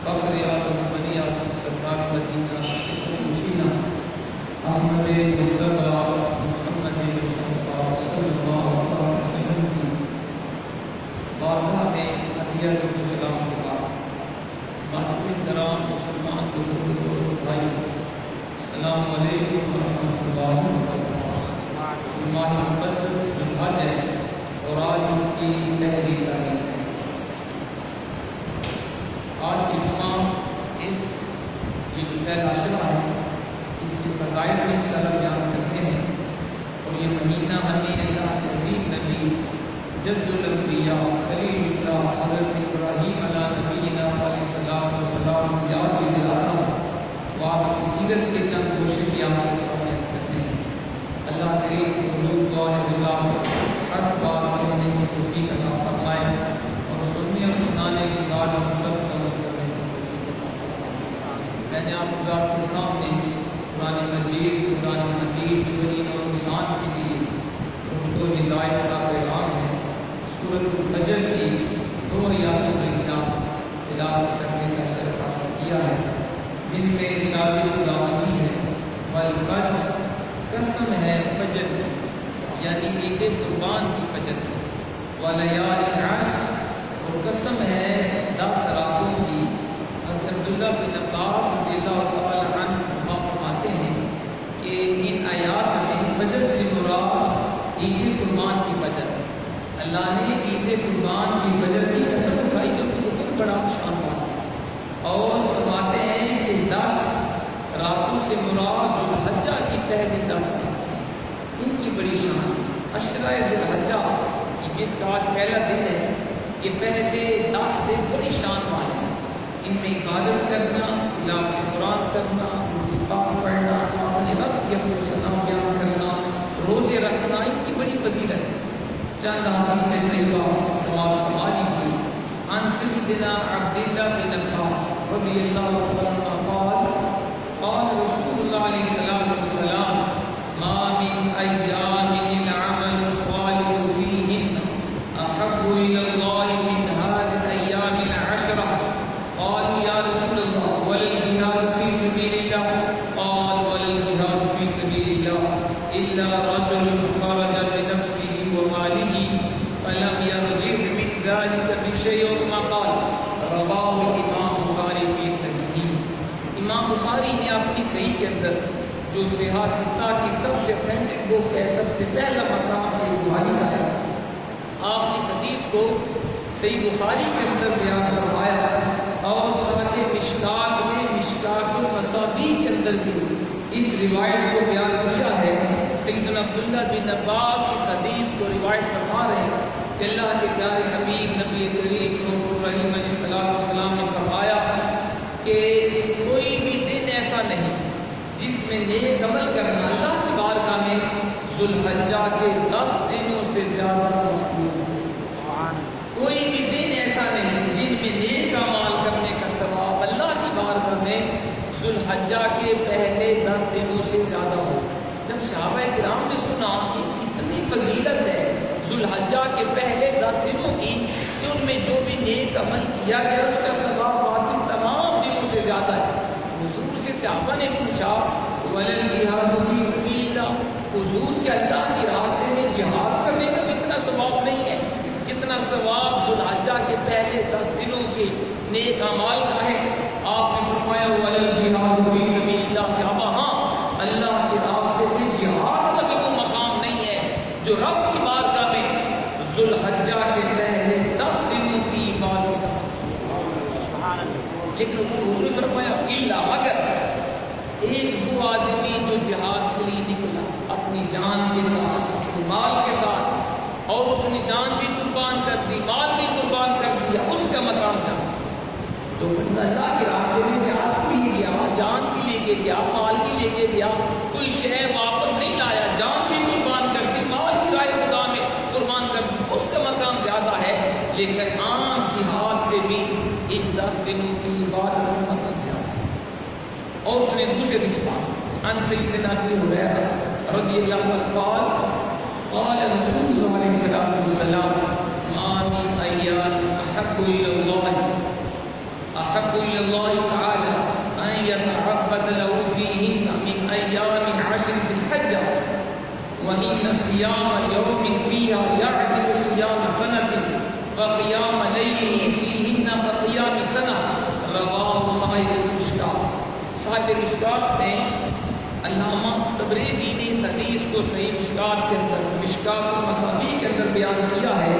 فخر عالم بنی آدم سرکار مدینہ حسینہ احمد مصطفیٰ محمد مصطفیٰ صلی اللہ علیہ وسلم کی بارگاہ میں عطیہ السلام کے بعد محترم کرام مسلمان بزرگ دوست بھائی السلام علیکم ورحمۃ اللہ وبرکاتہ۔ ماہ مقدس ذوالحج ہے اور آج اس کی پہلی تاریخ ہے۔ آج کی جمعہ یہ جو پہلا عشرہ ہے اس کے فضائل میں انشاءاللہ بیان کرتے ہیں، اور یہ مہینہ ہمیں اللہ کے عظیم نبی جد الانبیاء خلیل اللہ حضرت ابراہیم علیہ نبینا علیہ السلام والسلام کی یاد بھی دلاتا ہے۔ وہ آپ کی سیرت کے چند گوشے بھی ہمارے سامنے عرض کرتے ہیں۔ اللہ کریم حضور دعا رضا ہر بات کہنے کی توفیق عطا فرمائے اور سننے اور سنانے کی بعد ہم سب کو عمل کرنے کی توفیق عطا فرمائے۔ میں نے آپ حضرات کے سامنے قرآن مجید قرآن حدیث بنین اور انسان کے لیے رشد و ہدایت کا پیغام ہے سورۃ الفجر کی 2 آیاتوں میں تلاوت کرنے کا شرف حاصل کیا ہے، جن میں ارشاد خداوندی ہے والفجر، قسم ہے فجر یعنی عید قربان کی فجر کی، ولیال عشر، اور قسم ہے 10 راتوں کی۔ حضرت عبداللہ بن عباس رضی اللہ تعالی عنہ فرماتے ہیں کہ ان آیات میں فجر سے مراد عید قربان کی فجر ہے۔ اللہ نے عید قربان کی فجر کی قسم اٹھائی جو کہ بہت بڑا شان ہے، اور فرماتے ہیں کہ 10 راتوں سے مراد ذوالحجہ کی پہلی 10 راتیں ہیں، ان کی بڑی شان ہے۔ عشرہ ذوالحجہ جس کا آج پہلا دن ہے، یہ پہلے 10 دن بڑی شان والے ہیں۔ ان میں عبادت کرنا، تلاوت قرآن کرنا، کتاب پڑھنا، اپنے رب کے ثنا بیان کرنا، روزے رکھنا، ان کی بڑی فضیلت ہے۔ چند حدیث سے طیبہ سماعت فرما لیجیے۔ عن سیدنا عبداللہ بن عباس رضی اللہ عنہ قال قال رسول اللہ علیہ الصلوۃ والسلام ما من ایام العمل الصالح فیہن احب الی اللہ من هذه الايام العشرہ۔ قالوا یا رسول اللہ ولا الجہاد فی سبیل اللہ؟ قال ولا الجہاد فی سبیل اللہ الا رجل خرج بنفسه وماله فلم يرجع من ذلك بشيء ما قال۔ رواه الامام بخاری فی صحیح۔ امام بخاری نے اپنی صحیح کے اندر جو صحاح ستہ کی سب سے اتھینٹک بک ہے، سب سے پہلا مقام سے بخاری کا ہے، آپ نے اس حدیث کو صحیح بخاری کے اندر بیان فرمایا، اور ساتھ مشکات میں مشکات المصابیح کے اندر بھی اس روایت کو بیان کیا ہے۔ سیدنا عبداللہ بن عباس اس حدیث کو روایت فرما رہے ہیں کہ اللہ کے پیارے حبیب نبی کریم رؤوف الرحیم علیہ السلام نے فرمایا کہ کوئی بھی دن ایسا نہیں جس میں نیک عمل کرنا اللہ کی بارگاہ میں ذوالحجہ کے 10 دنوں سے زیادہ مقبول ہے۔ کوئی بھی دن ایسا نہیں جن میں نیک اعمال کرنے کا ثواب اللہ کی بارگاہ میں ذوالحجہ کے پہلے 10 دنوں سے زیادہ ہو۔ جب صحابہ کرام نے سنا کہ اتنی فضیلت ہے ذوالحجہ کے پہلے 10 دنوں کی کہ ان میں جو بھی نیک عمل کیا گیا اس کا ثواب باقی تمام دنوں سے زیادہ ہے، حضور سے صحابہ نے پوچھا وَلَا الْجِهَادُ فِي سَبِيلِ اللَّهِ، حضور کے اللہ کے راستے میں جہاد کرنے کا بھی اتنا ثواب نہیں ہے جتنا ثواب ذوالحجہ کے پہلے 10 دنوں کے نیک اعمال کا ہے؟ آپ نے فرمایا وَلَا الْجِهَادُ فِي سَبِيلِ اللَّهِ۔ صحابہ ہاں، اللہ کے راستے میں جہاد کا بھی وہ مقام نہیں ہے جو رب کی بارگاہ میں ذوالحجہ کے پہلے 10 دنوں کی عبادت کا مقام۔ لیکن حضور نے فرمایا الا، مگر ایک وہ آدمی جو جہاد کے لیے نکلا اپنی جان کے ساتھ، اپنے مال کے ساتھ، اور اس نے جان بھی قربان کر دی، مال بھی قربان کر دیا، اس کا مقام تھا۔ جو بندہ اللہ کے راستے میں جہاد بھی لے گیا، جان بھی لے کے گیا، مال بھی لے کے گیا، کوئی شے واپس نہیں لایا، جان بھی قربان کر دی، مال بھی رائے خدا میں قربان کر دی، اس کا مقام زیادہ ہے۔ لیکن عام جہاد سے بھی ان 10 دنوں کی عبادت کا مقام زیادہ ہے۔ اور اس نے دوسرے رسمان عن سیدنا ابی ہریرہ رضی اللہ عنہ قال رسول اللہ علیہ السلام ما من ایام أحب إلى الله تعالى أن يتعبد له فيهن من أيام عشر ذي الحجة وإن صيام يوم فيها يعدل صيام سنة وقيام ليله فيهن كقيام سنة رواه صاحب المشکات. صاحب المشکات نے علامہ تبریزی نے اس حدیث کو صحیح مشکات کے اندر مشکات المصابیح کے اندر بیان کیا ہے.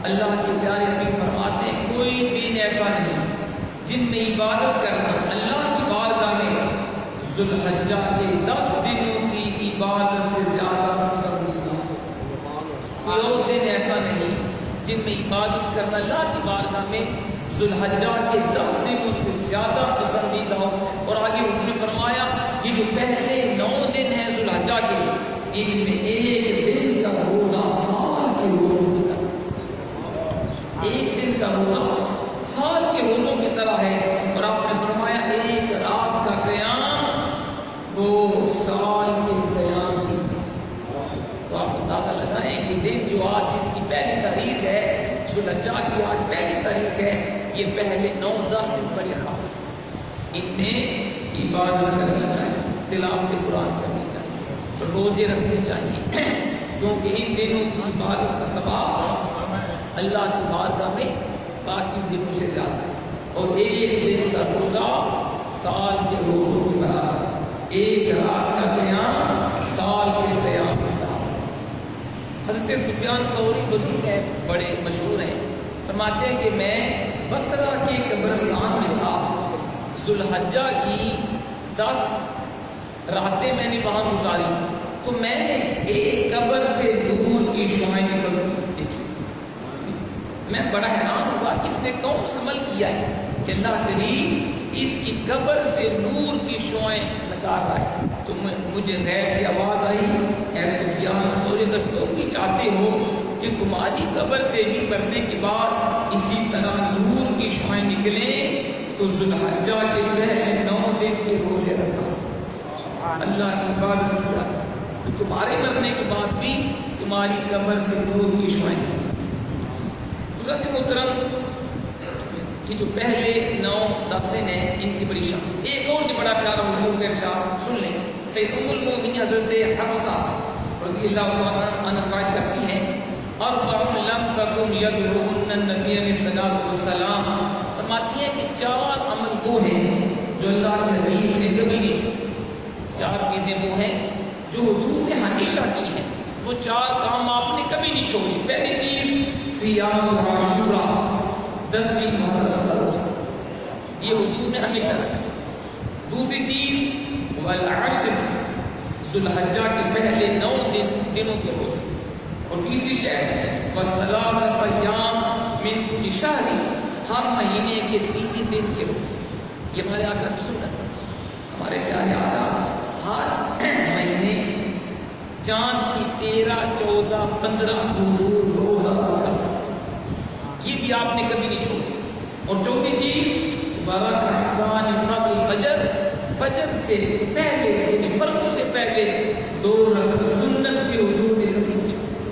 اللہ کے پیارے نبی فرماتے ہیں کوئی دن ایسا نہیں جن میں عبادت کرنا اللہ کی بارگاہ میں ذوالحجہ کے 10 دنوں کی عبادت سے زیادہ پسندیدہ. کوئی اور دن ایسا نہیں جن میں عبادت کرنا اللہ کی بارگاہ میں ذوالحجہ کے 10 دنوں سے زیادہ پسندیدہ ہو. اور آگے حضور نے فرمایا یہ جو پہلے 9 دن ہیں ذوالحجہ کے ان میں ایک دن کا روزہ سال کے روزوں کی طرح، ایک دن کا روزہ سال کے روزوں کی طرح ہے. اور آپ نے فرمایا ایک رات کا قیام وہ سال کے قیام کی طرح. تو آپ اندازہ لگائیں کہ دن جو آج جس کی پہلی تاریخ ہے ذوالحجہ کی آج پہلی تاریخ ہے، یہ پہلے 9-10 دن بڑے خاص ان میں عبادت کرنی چاہیے، تلاوت قرآن کرنی چاہیے، روزے رکھنے چاہیے کیونکہ ان دنوں کی عبادت کا ثواب اللہ کی بارگاہ میں باقی دنوں سے زیادہ ہے. اور ایک دن کا روزہ سال کے روزوں کی برابر، ایک رات کا قیام سال کے قیام کی برابر. حضرت سفیان ثوری بزرگ ہیں، بڑے مشہور ہیں، فرماتے ہیں کہ میں بصرہ کے قبرستان میں تھا، ذوالحجہ کی 10 راتیں میں نے وہاں گزاری تو میں نے ایک قبر سے دور کی شعاعیں نکلتی دیکھی. میں بڑا حیران ہوا اس نے کون سا عمل کیا ہے کہ اللہ کریم اس کی قبر سے نور کی شعاعیں نکال رہا ہے. تو مجھے غیب سے آواز آئی اے سفیان ثوری اگر تم بھی چاہتے ہو کہ تمہاری قبر سے بھی مرنے کے بعد اسی طرح نور کی شعاعیں نکلیں تو ذوالحجہ کے پہلے 9 دن کے روزے رکھا، اللہ کی عبادت کیا تو تمہارے مرنے کے بعد بھی تمہاری قبر سے نور کی شعاعیں نکلیں. حضرت محترم یہ جو پہلے 9-10 دن ہیں ان کی بڑی شان. ایک اور جو بڑا پیارا حضور کا ارشاد سن لیں. سید ام المؤمنین حضرت حفصہ رضی اللہ عنہا روایت کرتی ہیں اربع لم تکن یدعوہن النبی علیہ الصلوۃ والسلام، فرماتی ہیں کہ 4 عمل وہ ہیں جو اللہ کے حبیب نے کبھی نہیں چھوڑے. 4 چیزیں وہ ہیں جو حضور نے ہمیشہ کی ہیں، وہ 4 کام آپ نے کبھی نہیں چھوڑے. پہلی چیز صیام عاشورہ 10ویں محرم کا روزہ، یہ حضور نے ہمیشہ رکھا. دوسری چیز والعشر ذوالحجہ کے پہلے 9 دنوں کے روزے. اور تیسری شے وثلاثۃ ایام من کل شہر، ہر مہینے کے 3 دن کے روزے. یہ ہمارے آقا کی سنت ہے. ہمارے پیارے آقا ہر مہینے چاند کی 13، 14، 15 حضور روزہ رکھا، یہ بھی آپ نے کبھی نہیں چھوڑی. اور چوتھی چیز برکعتان قبل الفجر، فجر سے پہلے یعنی فرضوں سے پہلے 2 رکعت سنت بھی حضور نے کبھی نہیں چھوڑی.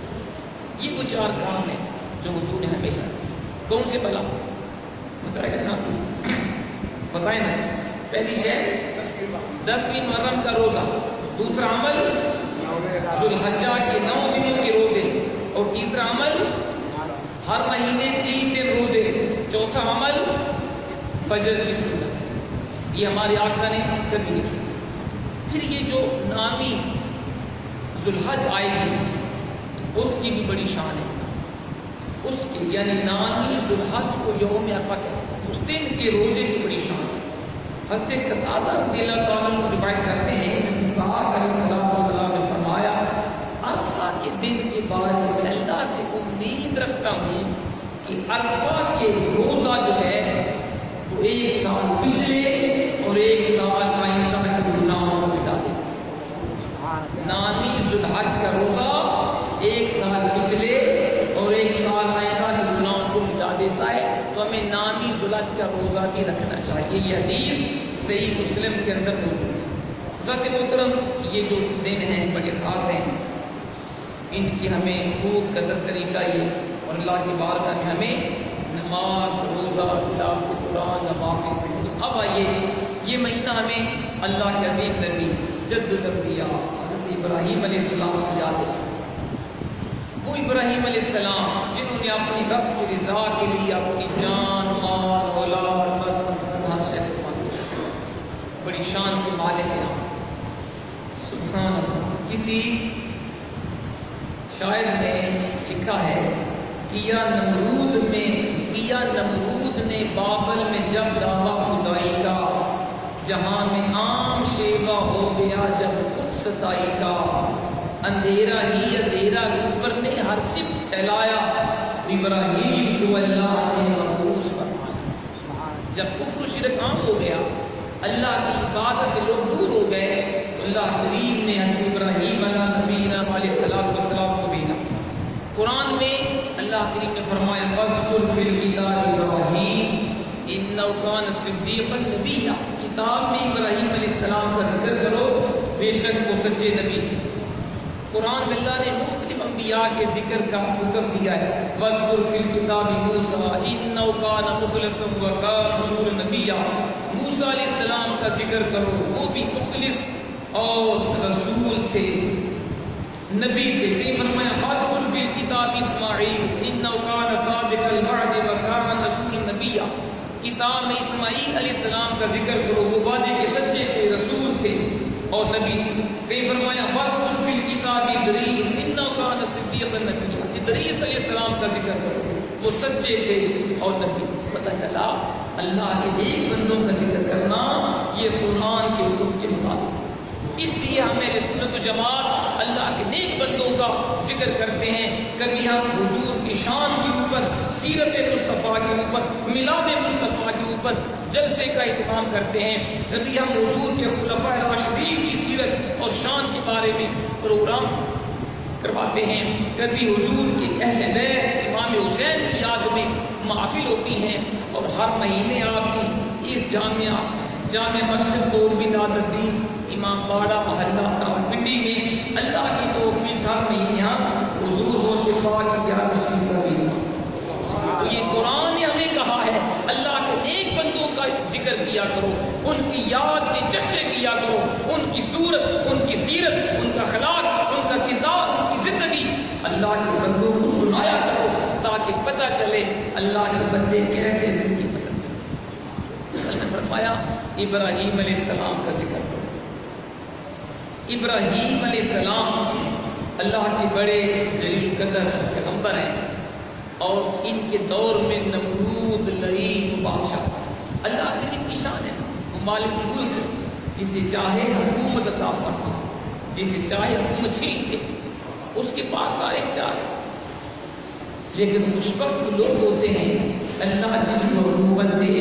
یہ وہ 4 کام ہیں جو حضور نے ہمیشہ کیے. کون سے بلا بتائے گا جناب؟ بتائیں نا. پہلی شے 10ویں محرم کا روزہ، دوسرا عمل ذوالحجہ کے 9 دنوں کے روزے، اور تیسرا عمل ہر مہینے 3 دن روزے، چوتھا عمل فجر کی سنت. یہ ہمارے آقا نے کبھی نہیں چھوڑا. پھر یہ جو نامی ذوالحج آئے گی اس کی بھی بڑی شان ہے. اس کی یعنی نامی ذوالحج کو یوم عرفہ کہتے ہیں، اس دن کے روزے کی بڑی شان ہے. حضرت قتادہ رضی اللہ تعالیٰ عنہ روایت کرتے ہیں کہ کہا علیہ السلام نے فرمایا عرفہ کے دن کے بارے میں اللہ سے امید رکھتا ہوں کہ عرفہ کے روزہ جو ہے وہ 1 سال پچھلے اور 1 سال آئندہ کے گناہوں کو مٹا دے. نامی ذوالحج کا روزہ 1 سال پچھلے اور 1 سال آئندہ کے گناہوں کو مٹا دیتا ہے. تو ہمیں نامی ذوالحج کا روزہ بھی رکھنا چاہیے. یہ حدیث صحیح مسلم کے اندر موجود ہے. ذات محترم یہ جو دن ہیں بڑے خاص ہیں، ان کی ہمیں خوب قدر کرنی چاہیے اور اللہ کی بارگاہ میں ہمیں نماز قرآن نوافل میں۔ اب آئیے یہ مہینہ ہمیں اللہ کے عظیم نبی جد الانبیاء حضرت ابراہیم علیہ السلام کی یاد ہے۔ وہ ابراہیم علیہ السلام جنہوں نے اپنی رب کی رضا کے لیے اپنی جان مال اولاد ہر شے قربان کی، بڑی شان کے مالک ہیں۔ سبحان اللہ۔ کسی شاعر نے لکھا ہے کیا نمرود نے بابل میں جب دعویٰ خدائی کا، جہاں میں عام شیوا ہو گیا جب خود ستائی کا، اندھیرا ہی اندھیرا کفر نے ہر صفت پھیلایا، ابراہیم کو اللہ نے محفوظ فرمایا۔ جب کفر و شرک عام ہو گیا، اللہ کی عبادت سے لوگ دور ہو گئے، اللہ کریم نے حضرت ابراہیم علیہ نبینا علیہ السلام کو بھیجا۔ قرآن میں اللہ کریم نے فرمایا وَاذْكُرْ فِي الْكِتَابِ إِبْرَاهِيمَ إِنَّهُ كَانَ صِدِّيقًا نَبِيًّا۔ کتاب میں ابراہیم علیہ السلام کا ذکر کرو، بے شک وہ سچے نبی تھے۔ قرآن میں اللہ نے مختلف انبیاء کے ذکر کا حکم دیا ہے۔ وَاذْكُرْ فِي الْكِتَابِ مُوسَىٰ إِنَّهُ كَانَ مُخْلَصًا وَكَانَ رَسُولًا نَبِيًّا۔ موسیٰ علیہ السلام کا ذکر کرو، وہ بھی مخلص اور رسول تھے، نبی تھے۔ کہیں فرمایا وَاذْكُرْ فِي الْكِتَابِ إِسْمَاعِيلَ إِنَّهُ كَانَ صَادِقَ الْوَعْدِ وَكَانَ رَسُولًا نَبِيًّا۔ کتاب میں اسماعیل علیہ السلام کا ذکر کرو، وہ وعدے کے سچے تھے، رسول تھے اور نبی تھے۔ کہیں فرمایا وَاذْكُرْ فِي الْكِتَابِ إِدْرِيسَ إِنَّهُ كَانَ صِدِّيقًا نَبِيًّا۔ ادریس علیہ السلام کا ذکر کرو، وہ سچے تھے اور نبی۔ پتہ چلا اللہ کے ایک بندوں کا ذکر کرنا یہ قرآن کے حکم کے مطابق۔ اس لیے ہم اہل سنت و جماعت اللہ کے نیک بندوں کا ذکر کرتے ہیں۔ کبھی ہم حضور کی شان کے اوپر، سیرت مصطفیٰ کے اوپر، میلاد مصطفیٰ کے اوپر جلسے کا اہتمام کرتے ہیں، کبھی ہم حضور کے خلفاء راشدین کی سیرت اور شان کے بارے میں پروگرام کرواتے ہیں، کبھی حضور کے اہل بیت امام حسین کی یاد میں محافل ہوتی ہیں، اور ہر مہینے آپ کی اس جامع مسجد دولوی نادردین امام باڑہ محلہ راولپنڈی میں اللہ کی توفیق ہر مہینے حضور و صفا کی کیا تشریف لاوی۔ تو یہ قرآن نے ہمیں کہا ہے اللہ کے نیک بندوں کا ذکر کیا کرو، ان کی یاد میں جشن کیا کرو، ان کی صورت، ان کی سیرت، ان کا اخلاق، ان کا کردار، ان کی زندگی اللہ کے بندوں کو سنایا کرو، تاکہ پتہ چلے اللہ کے بندے کیسے زندگی پسند کرتے۔ اللہ نے فرمایا ابراہیم علیہ السلام کا ذکر کرو۔ ابراہیم علیہ السلام اللہ کے بڑے جلیل قدر پیغمبر ہیں، اور ان کے دور میں نمرود لعین بادشاہ، اللہ کے لیے شان ہے، وہ مالک الملک، جسے چاہے حکومت عطا فرما، جسے چاہے حکومت چھین لے، اس کے پاس سارے اختیار ہیں۔ لیکن خوشبخت لوگ ہوتے ہیں اللہ جن کو حکومت دے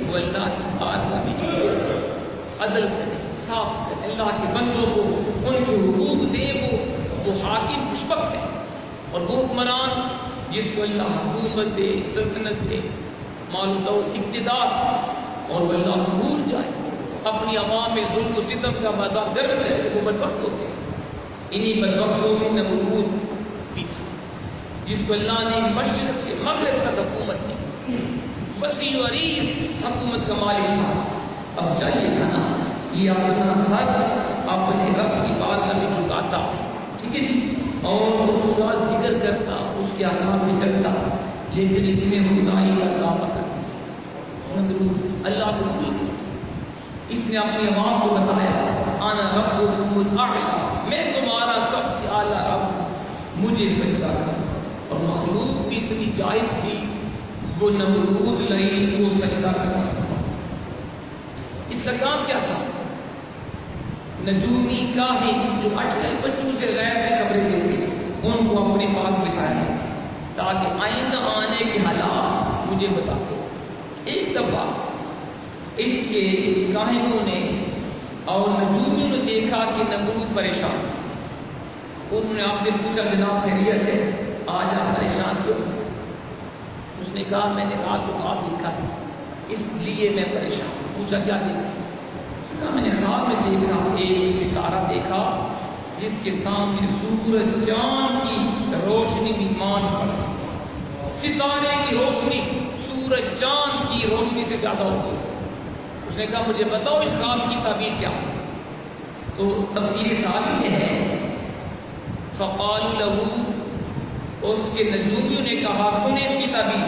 وہ اللہ کی بات کا بھی جھوٹے، عدل کرے، صاف کرے، اللہ کے بندوں کو ان کے حقوق دے، وہ حاکم خوشبخت ہے۔ اور وہ حکمران جس کو اللہ حکومت دے، سلطنت دے، مال و دولت، اقتدار، اور وہ اللہ بھول جائے، اپنی عوام میں ظلم و ستم کا مزہ گرم کرے، وہ بدبخت ہوتے ہیں۔ انہی بدبختوں میں نمرود بھی تھا، جس کو اللہ نے مشرق سے مغرب تک حکومت دی، وسیع و عریض حکومت کا مالک تھا۔ اب چاہیے تھا نا یہ اپنا سر اپنے رب کی بارگاہ میں جھکاتا، ٹھیک ہے جی، اور اس کا ذکر کرتا، اس کے احکام میں چلتا، لیکن اس نے خدائی کا دعویٰ کر دیا، اللہ کو بھول گیا۔ اس نے اپنی عوام کو بتایا انا ربکم الاعلی، میں تمہارا سب سے اعلیٰ رب ہوں، مجھے سجدہ کرو۔ اور مخلوق بھی اتنی جاہل تھی، وہ نمرود لعین کو سجدہ کرنا۔ اس کا کام کیا تھا؟ نجومی کاہن جو اٹکل بچوں سے غیب کی خبریں دیتے تھے، ان کو اپنے پاس بٹھایا تاکہ آئندہ آنے کے حالات مجھے بتاتے۔ ایک دفعہ اس کے کاہنوں نے اور نجومیوں نے دیکھا کہ نمرود پریشان تھا، انہوں نے آپ سے پوچھا جناب خیریت ہے، آج آپ پریشان کیوں؟ اس نے کہا میں نے رات کو خواب دیکھا ہے، اس لیے میں پریشان ہوں۔ پوچھا کیا دیکھا؟ کہا میں نے خواب میں دیکھا ایک ستارہ دیکھا جس کے سامنے سورج چاند کی روشنی بھی مان پڑ رہی، ستارے کی روشنی سورج سورج چاند کی روشنی سے زیادہ ہوگی۔ اس نے کہا مجھے بتاؤ اس خواب کی تعبیر کیا ہے؟ تو تفسیر ثابت یہ ہے فقالوا له، اس کے نجومیوں نے کہا سنے اس کی تعبیر،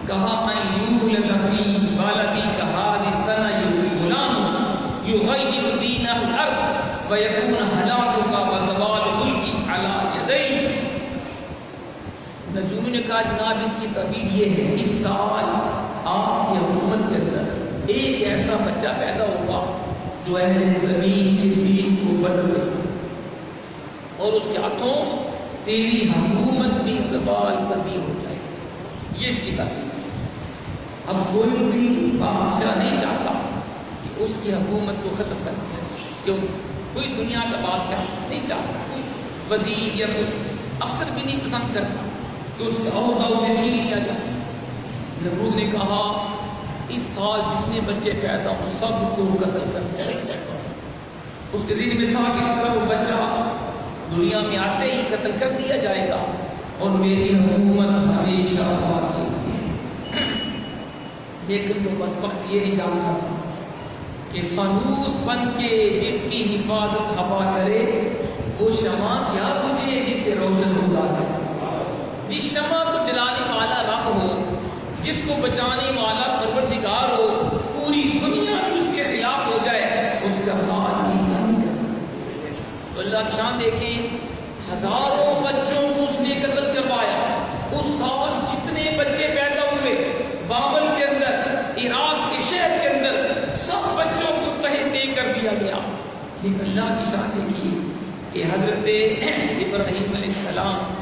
کہا ان یولد فی بلدک هذه السنة غلام یغیر دین الارض ویکون ہلاکک وزوال ملک علی یدیک۔ نجومیوں نے کہا جناب اس کی تعبیر یہ ہے اس سال آپ کی حکومت کے اندر ایک ایسا بچہ پیدا ہوگا جو اہل زمین کے دین کو بدل دے اور اس کے ہاتھوں تیری حکومت بھی زوال پذیر ہو جائے گی۔ یہ اس کی تعبیر ہے۔ اب کوئی بھی بادشاہ نہیں چاہتا کہ اس کی حکومت کو ختم کر دیا، کیوں کوئی دنیا کا بادشاہ نہیں چاہتا، کوئی وزیر یا کوئی افسر بھی نہیں پسند کرتا کہ اس کا عہدہ اسے چھین لیا جائے۔ نمرود نے کہا اس سال جتنے بچے پیدا ہوں سب کو قتل کر دیا۔ اس کے ذہن میں تھا کہ اس طرح وہ بچہ دنیا میں آتے ہی قتل کر دیا جائے گا اور میری حکومت ہمیشہ باقی ہے۔ لیکن وہ بدبخت یہ نہیں جانتا تھا کہ فانوس بن کے جس کی حفاظت ہوا کرے وہ شمع کیا تجھے جسے روشن ہوگا ہے۔ جس شمع کو جلانے والا رب ہو، جس کو بچانے والا پروردگار ہو، پوری دنیا اس کے خلاف ہو جائے اس کا حال نہیں کر سکتا۔ تو اللہ کی شان دیکھیں، ہزاروں بچوں کو اس نے قتل کروایا۔ اس سال جتنے بچے پیدا ہوئے بابل کے اندر، عراق کے شہر کے اندر، سب بچوں کو تہہ دے کر دیا گیا۔ لیکن اللہ کی شان دیکھیے کہ حضرت ابراہیم علیہ السلام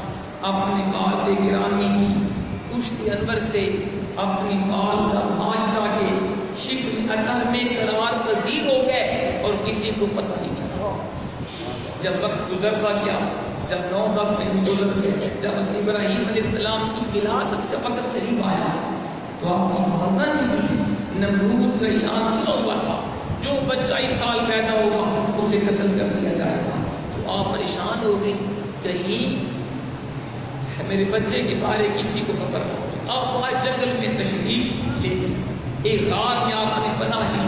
اپنے والد گرامی کی پشت انور سے اپنی والدہ ماجدہ کے شکل اطہر میں قرار پذیر ہو گئے اور کسی کو پتہ نہیں چلا۔ جب وقت گزرتا گیا، جب 9-10 مہینے گزر گئے، جب حضرت ابراہیم علیہ السلام کی ولادت کا وقت قریب آیا تو آپ کی والدہ نے بھی نمرود کا اعلان سنا ہوا تھا جو بچہ اس سال پیدا ہوگا اسے قتل کر دیا جائے گا۔ تو آپ پریشان ہو گئی کہیں میرے بچے کے بارے کسی کو خبر نہ ہو جائے۔ آپ وہاں جنگل میں تشریف لے گئے، ایک غار میں آپ نے پناہ لی،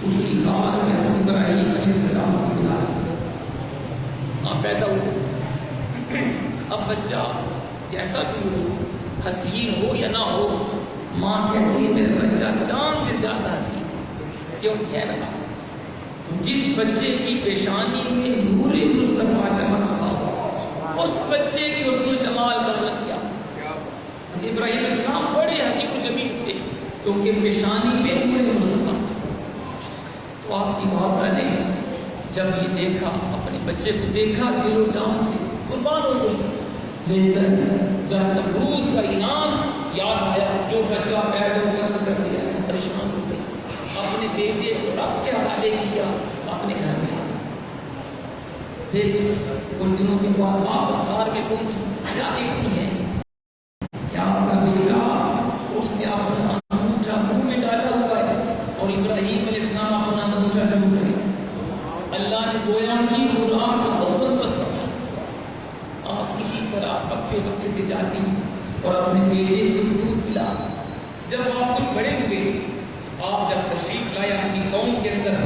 اسی غار میں حضرت ابراہیم علیہ السلام کی ولادت آپ پیدا ہوئے۔ اب بچہ جیسا بھی ہو، حسین ہو یا نہ ہو، ماں کہتی ہے میرا بچہ چاند سے زیادہ حسین ہے، کیوں ہے نا؟ جس بچے کی پیشانی میں نور مصطفیٰ چمک تھا اس بچے کی حسن و جمال بلند کیا۔ ابراہیم علیہ السلام بڑے حسین و جمیل تھے کیونکہ پیشانی میں نور مصطفیٰ۔ تو آپ کی والدہ نے جب یہ دیکھا، اپنے بچے کو دیکھا، دل و جان سے قربان ہو گئی۔ لیکن جب نمرود کا انعام یاد آیا جو بچہ پیدا ہو گیا کر دیا، پریشان ہو گئی، اپنے بیٹے کو رب کے حوالے کیا، اپنے گھر میں پھر کچھ دنوں کے بعد واپس کار میں پہنچی، کیا دیکھتی ہے کیا آپ کا بیٹا اس نے اپنا انگوٹھا منہ میں ڈالا ہوا ہے اور ابراہیم علیہ السلام اپنا انگوٹھا چوم رہے۔ اللہ نے گویا کی قرآن کو بہت پسند کیا۔ آپ کسی طرح وقفے سے جاتی اور اپنے بیٹے کو دودھ پلا۔ جب آپ کچھ بڑے ہوئے، آپ جب تشریف لائے اپنی قوم کے اندر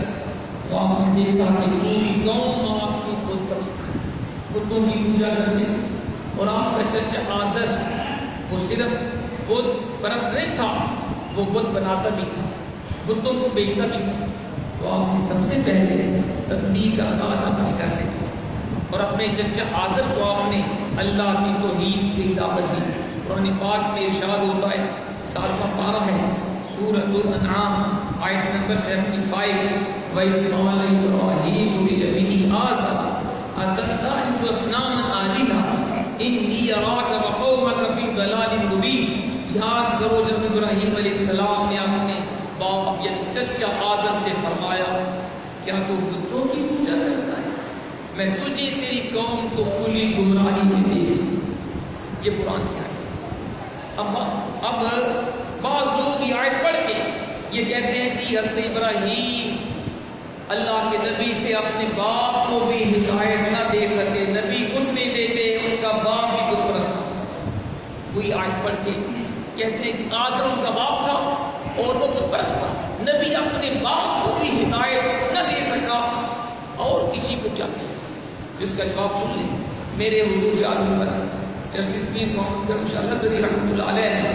تو آپ نے دیکھا کہ پوری قوم آپ کی بت پرست بتوں کی پوجا کرتے اور آپ کا چچا آزر وہ صرف بت پرست نہیں تھا، وہ بت بناتا بھی تھا، بتوں کو بیچتا بھی تھا۔ تو آپ نے سب سے پہلے تبلیغ کا آغاز اپنے گھر سے کیا اور اپنے چچا آزر کو آپ نے اللہ کی توحید کی دعوت دی۔ قرآن پاک میں ارشاد ہوتا ہے، 7واں پارہ ہے سورۃ الانعام آیت نمبر 75، وَإِذْ قَالَ إِبْرَاهِيمُ لِأَبِيهِ آزَرَ أَتَتَّخِذُ أَصْنَامًا آلِهَةً إِنِّي أَرَاكَ وَقَوْمَكَ فِي ضَلَالٍ مُبِينٍ۔ یاد کرو جب ابراہیم علیہ السلام نے اپنے باپ یا چچا آزر سے فرمایا کیا تو بتوں کی پوجا کرتا ہے، میں تجھے تیری قوم کو کھلی گمراہی میں بھیجوں۔ یہ قرآن کی آیت۔ اب بعض لوگ یہ آیت پڑھ کے یہ کہتے ہیں کہ حضرت ابراہیم اللہ کے نبی تھے، اپنے باپ کو بھی ہدایت نہ دے سکے، نبی کچھ نہیں دیتے، ان کا باپ بھی بت پرست تھا۔ وہی آیت پڑھ کے کہتے ہیں کہ آزر ان کا باپ تھا اور وہ بت پرست تھا. نبی اپنے باپ کو بھی ہدایت نہ دے سکا اور کسی کو کیا دے. جس کا جواب سن لیں. میرے حضور عالم پر جسٹس پیر محمد کرم شاہ نظری رحمۃ اللہ علیہ نے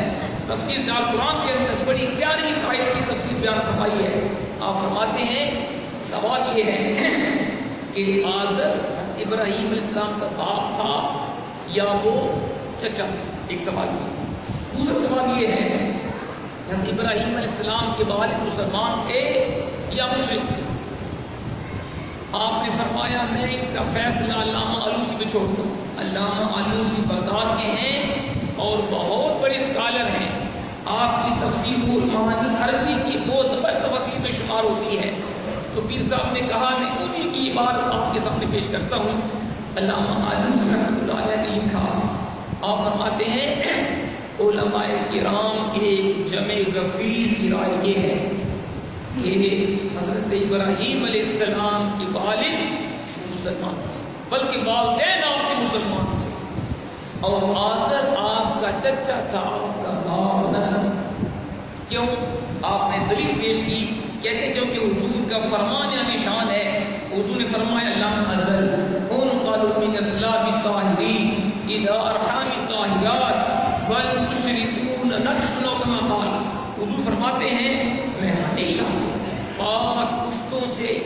تفسیر جال قرآن کے اندر بڑی پیاری اس آیت کی تفسیر بیان فرمائی ہے. آپ فرماتے ہیں سوال یہ ہے کہ آزر ابراہیم علیہ السلام کا باپ تھا یا وہ چچا تھا. ایک سوال یہ. دوسرا سوال یہ ہے کہ ابراہیم علیہ السلام کے والد مسلمان تھے یا مشرک تھے. آپ نے فرمایا میں اس کا فیصلہ علامہ آلوسی پہ چھوڑ دوں. علامہ آلوسی بغداد کے ہیں اور بہت بڑے اسکالر ہیں. آپ کی تفسیر المعانی عربی کی معتبر تفسیر میں شمار ہوتی ہے. تو پیر صاحب نے کہا میں انہیں کی عبارت آپ کے سامنے پیش کرتا ہوں. علامہ آلوسی رحمۃ اللہ علیہ نے لکھا. آپ فرماتے ہیں علماء کرام کے جمع غفیر کی رائے یہ ہے کہ حضرت ابراہیم علیہ السلام کے والد مسلمان تھے بلکہ والدین آپ کے مسلمان تھے اور آزر آپ کا چچا تھا, آپ کا باپ نہ تھا. کیوں؟ آپ نے دلیل پیش کی. کہتے کیونکہ حضور کا فرمان یا نشان ہے. حضور نے فرمایا لم ازل انقلب من اسلام الطاہرین الى ارحام الطاہرات والمشرکون نجسن کما قال. حضور فرماتے ہیں میں ہمیشہ سے پاک پشتوں سے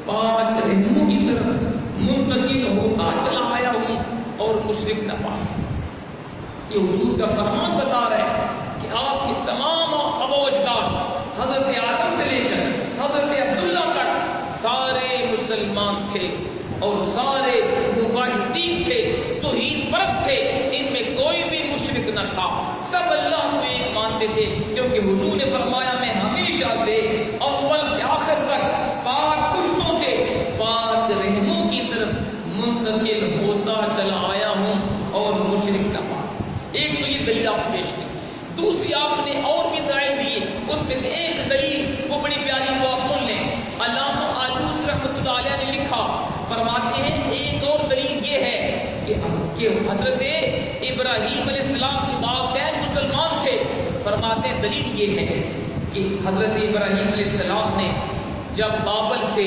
پاک رحموں کی طرف منتقل ہوتا چلا آیا ہوں اور مشرک نہ پاک. یہ حضور کا فرمان بتا رہا ہے کہ آپ کے تمام آباء و اجداد حضرت آدم سے لے کر حضرت عبداللہ تک سارے مسلمان تھے اور سارے موحدین تھے, توحید پرست تھے. ان میں کوئی بھی مشرک نہ تھا. سب اللہ کو ایک مانتے تھے کیونکہ حضور نے فرمایا میں ہمیشہ سے اول سے آخر تک پاک پشتوں سے پاک رحموں کی طرف منتقل ہوتا چلا آیا ہوں اور مشرک نہ پاک. ایک تو یہ دلیل آپ پیش کی. دوسری آپ نے اور بھی دلائل دی. اس میں سے ایک دلیل وہ بڑی پیاری وہ آپ سن لیں. علامہ آلوسی رحمۃ اللہ علیہ نے لکھا فرماتے ہیں ایک اور دلیل یہ ہے کہ حضرت ابراہیم علیہ السلام کے والدین مسلمان تھے. فرماتے ہیں دلیل یہ ہے کہ حضرت ابراہیم علیہ السلام نے جب بابل سے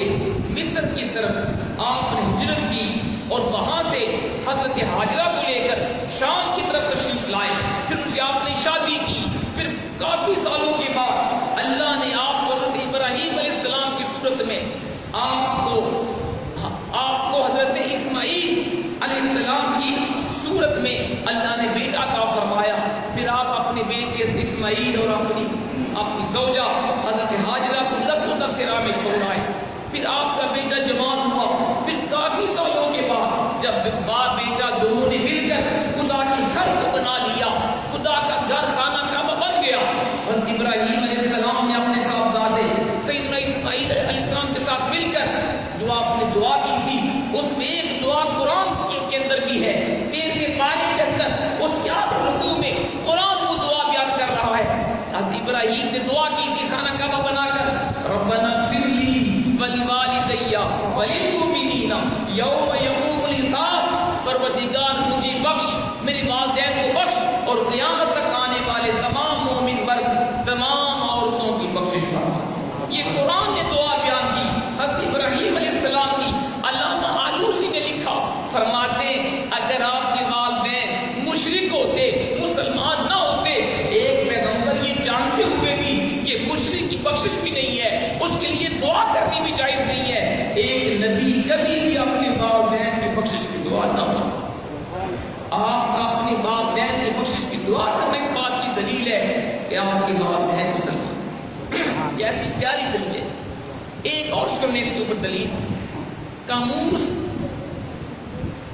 مصر کی طرف آپ نے ہجرت کی اور وہاں سے حضرت حاجرہ کو لے کر شام کی طرف تشریف لائے, پھر ان سے آپ نے شادی کی. پھر کافی سالوں کے بعد اللہ نے آپ کو حضرت ابراہیم علیہ السلام کی صورت میں آپ کو حضرت اسماعیل علیہ السلام کی صورت میں اللہ نے بیٹا عطا فرمایا. پھر آپ اپنے بیٹے اسماعیل اور اپنی زوجہ حضرت حاجرہ کو لب تک سے راہ میں چھوڑ آئے. پھر آپ کا بیٹا جوان ہوا. پھر کافی سالوں کے بعد جب باپ بیٹا دونوں نے مل کر خدا کے گھر کو بنا لیا, خدا کا گھر خانہ کعبہ بن گیا. حضرت ابراہیم علیہ السلام نے اپنے صاحبزادے سیدنا اسماعیل علیہ السلام کے ساتھ مل کر جو آپ نے دعا کی تھی اس میں ایک دعا قرآن کے اندر بھی ہے. پیر کے پارے کے اندر اس کے آخر رکوع میں قرآن وہ دعا بیان کر رہا ہے. حضرت ابراہیم نے دعا کی تھی خانہ کعبہ بنا کر ربنا اغفر لی ولوالدی وللمؤمنین یوم یقوم الحساب. پروردگار مجھے بخش, میرے والدین کو بخش اور قیامت تک آنے والے تمام مومن ورگ تمام عورتوں کی بخشش فرما. یہ قرآن نے دعا بیان کی حضرت ابراہیم علیہ السلام کی. علامہ آلوسی نے لکھا فرماتے اگر آپ کے والدین مشرک ہوتے مسلمان نہ ہوتے, ایک پیغمبر یہ جانتے ہوئے بھی کہ مشرک کی بخشش بھی نہیں ہے, اس کے لیے دعا کرنی بھی جائز نہیں ہے, ایک نبی کبھی بھی اپنے والدین کی بخشش کی دعا نہ فرمائے. آپ اپنے والدین کی بخشش کی دعا کرنا اس بات کی دلیل ہے کہ آپ کے والدین مسلمان. ایسی پیاری دلیل ہے. ایک اور سننے اس کے اوپر دلیل. قاموس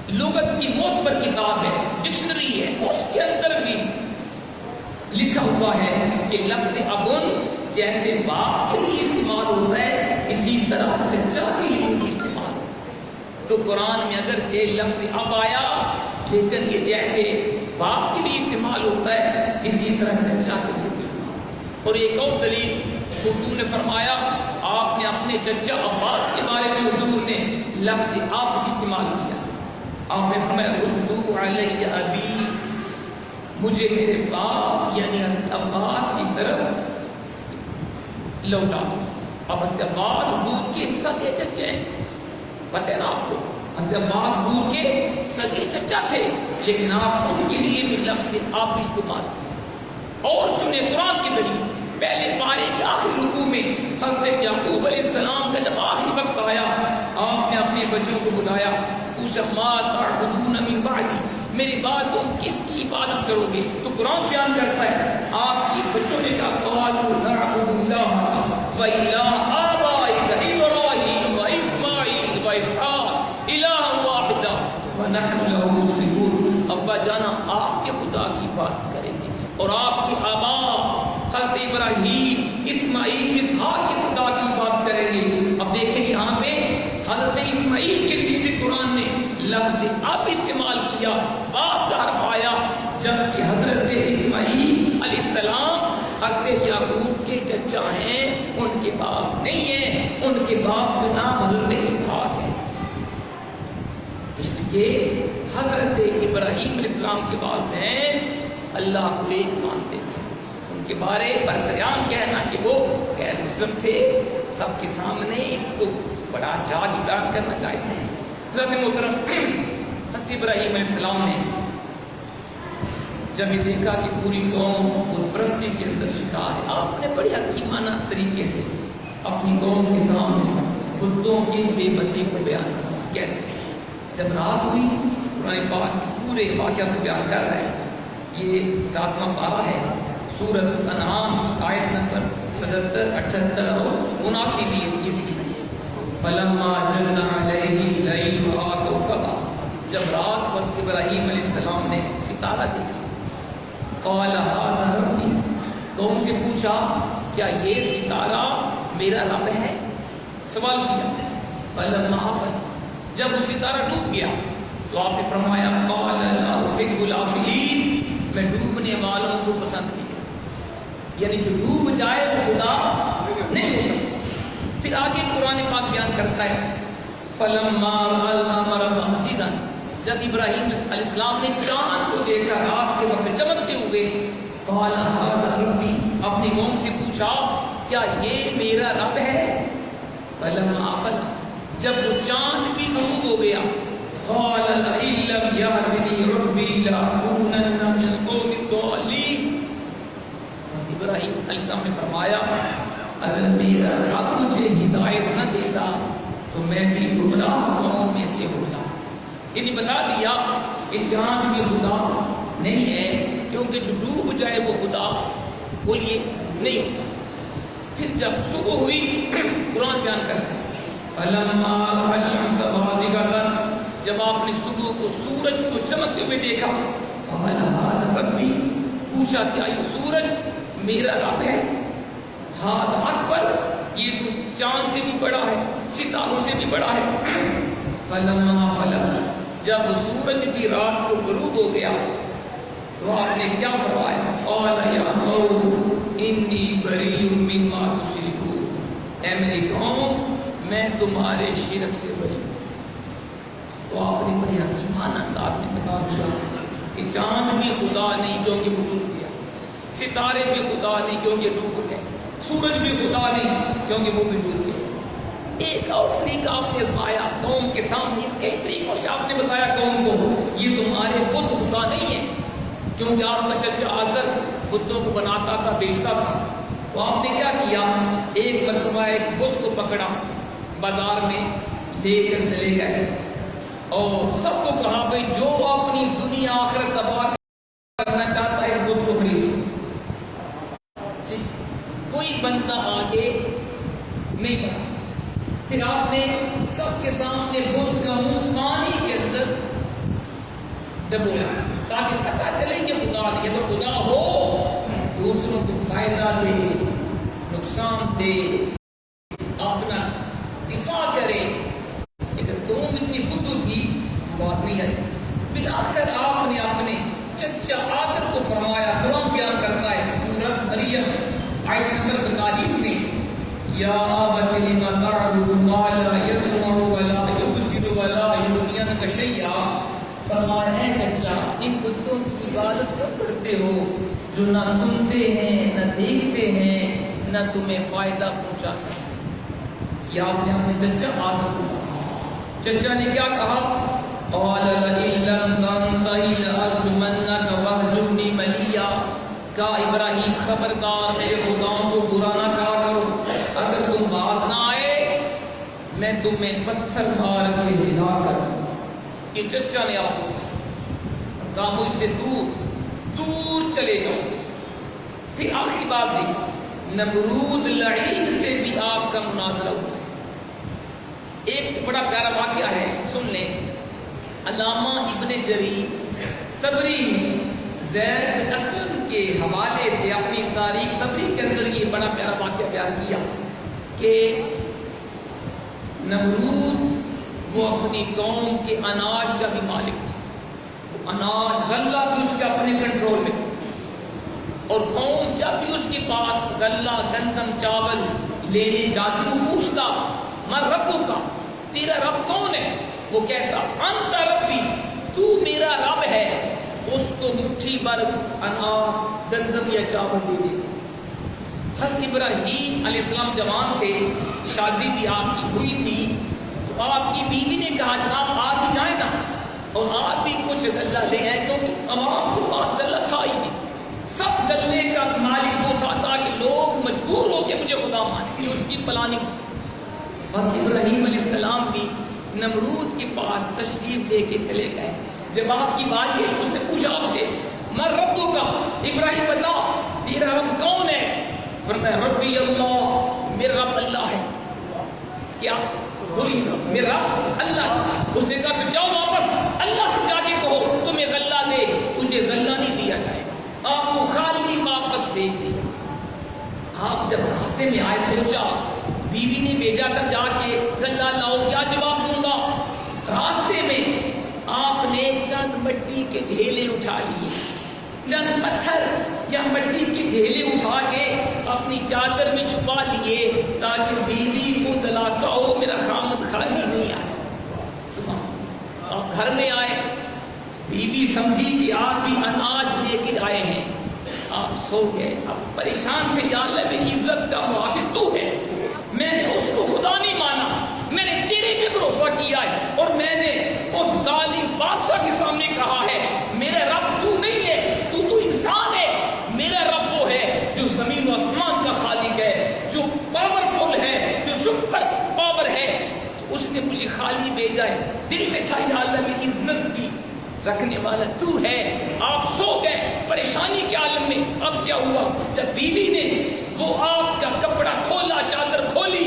لغت کی موت پر کتاب ہے, ڈکشنری ہے, اس کے اندر بھی لکھا ہوا ہے کہ لفظ ابن جیسے باپ کے لیے استعمال ہوتا ہے اسی طرح چچا کے لیے بھی استعمال ہوتا ہے. تو قرآن میں اگرچہ لفظ اب آیا لیکن یہ جیسے باپ کے لیے استعمال ہوتا ہے اسی طرح چچا کے لیے استعمال. اور ایک اور دلیل حضور نے فرمایا آپ نے اپنے چچا عباس کے بارے میں حضور نے لفظ آپ استعمال کیا. آپ نے فرمایا ردو علی ابی مجھے میرے باپ یعنی حضرت عباس کی طرف لوٹا. اب حضرت عباس دور کے سگے چچے ہیں، پتہ ہے نا آپ کو، حضرت عباس دور کے سگے چچا تھے، لیکن آپ ان کے لیے بھی لفظ آپ استعمال کریں. اور سنیں قرآن کی دلیل، پہلے پارے کے آخری رکوع میں حضرت یعقوب علیہ السلام کا جب آخری وقت آیا، آپ نے اپنے بچوں کو بلایا، پوچھا ما تعبدون من بعدی، میرے بعد تم کس کی عبادت کرو گے؟ تو قرآن بیان کرتا ہے آپ کی بچوں نے کہا قالوا نعبد اللہ و الہ آبائک ابراہیم و اسماعیل و اسحاق الہ واحدا ونحن له مسلمون. ابا جانا آپ کے خدا کی بات کریں گے اور آپ کے آبا حضرت ابراہیم اسماعیل اسحاق کے خدا کی بات کریں گے. اب دیکھیں یہاں پہ حضرت اسماعیل کے لیے بھی قرآن نے لفظ اب استعمال کیا، باپ کا حرف آیا، جبکہ حضرت اسماعیل علیہ السلام حضرت یعقوب کے چچا ہیں، ان کے باپ نہیں ہیں، ان کے باپ کا نام حضرت اسحاق ہے. اس لیے حضرت ابراہیم علیہ السلام کے والدین اللہ کو ایک مانتے تھے. ان کے بارے برسریان کہنا کہ وہ غیر مسلم تھے، سب کے سامنے اس کو بڑا جاگ بیان کرنا جائز نہیں. حضرت محترم حضرت ابراہیم علیہ السلام نے جب یہ دیکھا کہ پوری قوم بت پرستی کے اندر شکار ہے، آپ نے بڑے حکیمانہ طریقے سے اپنی قوم کے سامنے بتوں کی بے بسی کو بیان کیا. کیسے؟ جب رات ہوئی، قرآن پاک اس پورے واقعہ کو بیان کر رہا ہے. یہ 7واں پارہ ہے، سورۃ انعام، آیت نمبر 77، 78 اور 79 بھی یہ ذکر ہے. فلما جن علیہ اللیل رأى کوكبا، جب رات وقت ابراہیم علیہ السلام نے ستارہ دیکھا، قال ھذا ربی، قوم سے پوچھا کیا یہ ستارہ میرا رب ہے؟ سوال کیا. فلما افل، جب وہ ستارہ ڈوب گیا تو آپ نے فرمایا قال لا احب الافلین، میں ڈوبنے والوں کو پسند نہیں کرتا. یعنی جو ڈوب جائے وہ خدا نہیں ہو سکتا. پھر آگے قرآن پاک بیان کرتا ہے فلما رأى القمر بازغا، جب ابراہیم علیہ السلام نے چاند کو دیکھا رات کے وقت چمکتے ہوئے، قال ھذا ربی، اپنی قوم سے پوچھا کیا یہ میرا رب ہے؟ فلما افل، جب وہ چاند بھی غروب ہو گیا، قال لئن لم يهدني ربي لأكونن من القوم الضالين. ابراہیم علیہ السلام نے فرمایا اگر میرا رب مجھے ہدایت نہ دیتا تو میں بھی گمراہ قوم میں سے ہو جاؤں. انہیں بتا دیا کہ چاند بھی خدا نہیں ہے، کیونکہ جو ڈوب جائے وہ خدا بولیے نہیں ہوتا. پھر جب صبح ہوئی قرآن بیان کرتا ہے فلما رأى الشمس بازغة، جب آپ نے صبح کو سورج کو چمکتے ہوئے دیکھا، قال ھذا ربی، پوچھا کیا یہ سورج میرا رب ہے؟ ھذا اکبر، یہ تو چاند سے بھی بڑا ہے، ستاروں سے بھی بڑا ہے. فلما فلق، جب سورج بھی رات کو غروب ہو گیا تو آپ نے کیا فرمایا؟ قال یا قوم انی بریء مما تشرکون، اے میری قوم میں تمہارے شرک سے بری ہوں. تو آپ نے بڑے حکیمانہ انداز میں بتا دیا کہ چاند بھی خدا نہیں کیونکہ وہ ڈوب گیا، ستارے بھی خدا نہیں کیونکہ ڈوب گئے، سورج بھی خدا نہیں کیونکہ وہ بھی ڈوب گئے. ایک اور طریقہ آپ نے آزمایا قوم کے سامنے، کئی طریقوں سے آپ نے بتایا قوم کو یہ تمہارے بت خدا نہیں ہے، کیونکہ آپ کا چچا آزر بتوں کو بناتا تھا، بیچتا تھا. تو آپ نے کیا کیا؟ ایک مرتبہ ایک بت کو پکڑا، بازار میں لے کر چلے گئے اور سب کو کہا بھائی جو اپنی دنیا آخرت تباہ کرنا چاہتا ہے اس بت کو خریدو. کوئی بندہ آگے نہیں بڑھا. پھر آپ نے سب کے سامنے بت کا منہ پانی کے اندر ڈبویا تاکہ پتہ چلے کہ خدا نہیں. اگر خدا ہو دوسروں کو فائدہ دے، نقصان دے، اپنا دفاع کرے. اگر تم اتنی بدھو تھی بات نہیں آئی. بالآخر آپ نے اپنے چچا آصر کو فرمایا. قرآن بیان کرتا ہے سورۃ مریم آیت نمبر 42 میں یا ابت لم تعبد ما لا يسمع ولا يبصر ولا يغني عنك شيئا، فرمایا ہے چچا ان بتوں کی عبادت کیوں کرتے سمجھتے ہو، جو نہ سنتے ہیں نہ دیکھتے ہیں نہ تمہیں فائدہ پہنچا سکتے۔ یہ آپ نے اپنے چچا آدم کو کہا۔ چچا نے کیا کہا؟ قال لئن لم تنتهِ لأرجمنك واهجرني مليا۔ کہا ابراہیم خبردار میرے خداؤں کو برا نہ کہا کرو، اگر تم باز نہ آئے میں تمہیں پتھر مار کے ہلا کر۔ یہ چچا نے آپ کو کہا مجھ سے دور دور چلے جاؤ۔ پھر آخری بات جی، نمرود لعین سے بھی آپ کا مناظرہ ہوا۔ ایک بڑا پیارا واقعہ ہے، سن لیں۔ علامہ ابن جریر طبری نے زید بن اسلم کے حوالے سے اپنی تاریخ طبری کے اندر یہ بڑا پیارا واقعہ بیان کیا کہ نمرود وہ اپنی قوم کے اناج کا بھی مالک تھا، اناج غلہ بھی اس کے اپنے کنٹرول میں تھا، اور قوم جب بھی اس کے پاس غلہ گندم چاول لینے جاتی وہ پوچھتا من ربو کا، تیرا رب کون ہے؟ وہ کہتا انت ربی، تو میرا رب ہے۔ اس کو مٹھی بھر اناج گندم یا چاول دے دیتا۔ حضرت ابراہیم علیہ السلام جوان تھے، شادی بھی آپ کی ہوئی تھی، تو آپ کی بیوی نے کہا جناب آپ بھی جائیں نا اور آپ بھی کچھ غلہ لے آئے، کیونکہ عوام کے پاس غلہ تھا ہی نہیں، سب غلے کا مالک وہ تھا تاکہ لوگ مجبور ہو کے مجھے خدا مانے، یہ اس کی پلاننگ تھی۔ اور ابراہیم علیہ السلام بھی نمرود کے پاس تشریف لے کے چلے گئے۔ جب آپ کی بات یہ اس نے پوچھا آپ سے من ربو کا، ابراہیم بتا تیرا رب کون ہے؟ فرمایا ربی اللہ، میرا رب اللہ ہے۔ کیا بولی؟ میرا رب اللہ۔ اس نے کہا کہ جاؤ واپس اللہ سے جا کے کہو تمہیں غلہ دے، تجھے غلہ نہیں دیا جائے گا، آپ کو خالی واپس دے دیا۔ آپ جب راستے میں آئے سوچا بیوی نے بھیجا تھا جا کے غلہ لاؤ، کیا جواب دوں گا؟ راستے میں آپ نے چند مٹی کے ڈھیلے اٹھا لیے، چند پتھر یا مٹی کے ڈھیلے اٹھا کے اپنی چادر میں چھپا لیے تاکہ بیوی کو دلاسا ہو میرا خامد خالی نہیں آیا۔ آپ گھر میں آئے، بیوی سمجھی کہ آپ بھی اناج لے کے آئے ہیں، آپ سو گئے۔ اب پریشان تھے، یا اللہ میری عزت کا محافظ تو ہے، میں نے اس کو خدا نہیں مانا، میں نے تیرے پہ بھروسہ کیا ہے، اور میں نے اس ظالم بادشاہ کے سامنے کہا ہے میرا رب تو نہیں ہے، تو انسان ہے، میرا رب وہ ہے جو زمین و آسمان کا خالق ہے، جو پاورفل ہے، جو سپر پاور ہے۔ اس نے مجھے خالی بھیجا ہے، دل میں تھا یا اللہ میری عزت بھی رکھنے والا تو ہے۔ آپ سو گئے پریشانی کے عالم میں۔ اب کیا ہوا؟ جب بیوی نے وہ آپ کا کپڑا کھولا، چادر کھولی،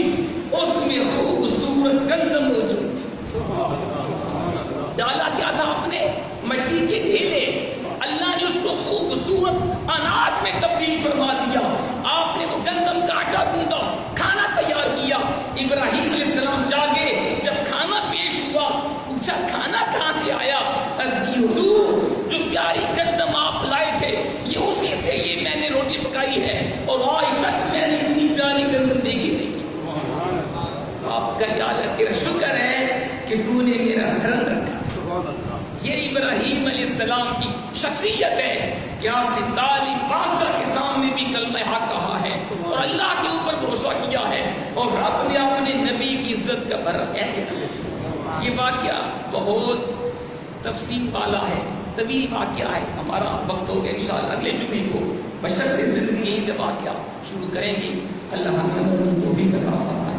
اس میں خوبصورت گندم موجود تھی۔ ڈالا کیا تھا آپ نے؟ مٹی کے ڈھیلے۔ اللہ نے اس کو خوبصورت اناج میں تبدیل فرما دیا۔ آپ نے وہ گندم کا آٹا گوندا، کھانا تیار کیا۔ ابراہیم علیہ السلام جاگے، جب کھانا پیش ہوا پوچھا کھانا کہاں سے آیا؟ عرض کی حضور جو پیاری گندم آپ لائے تھے یہ اسی سے یہ میں نے روٹی پکائی ہے، اور آج تک میں نے اتنی پیاری گندم دیکھی نہیں۔ آپ کا یا اللہ تیرا شکر ہے کہ تو نے میرا دھرم رکھا۔ یہ ابراہیم علیہ السلام کی شخصیت ہے کہ آپ نے ظالم بادشاہ کے سامنے بھی کلمہ حق کہا ہے اور اللہ کے اوپر بھروسہ کیا ہے، اور رب نے اپنے نبی کی عزت کا برق ایسے نہ۔ یہ واقعہ بہت تفصیل والا ہے، طویل واقعہ ہے، ہمارا وقت ہو گیا، انشاءاللہ اگلے جمعے کو بشرط زندگی یہیں سے واقعہ شروع کریں گے۔ اللہ ہمیں توفیق عطا فرمائے۔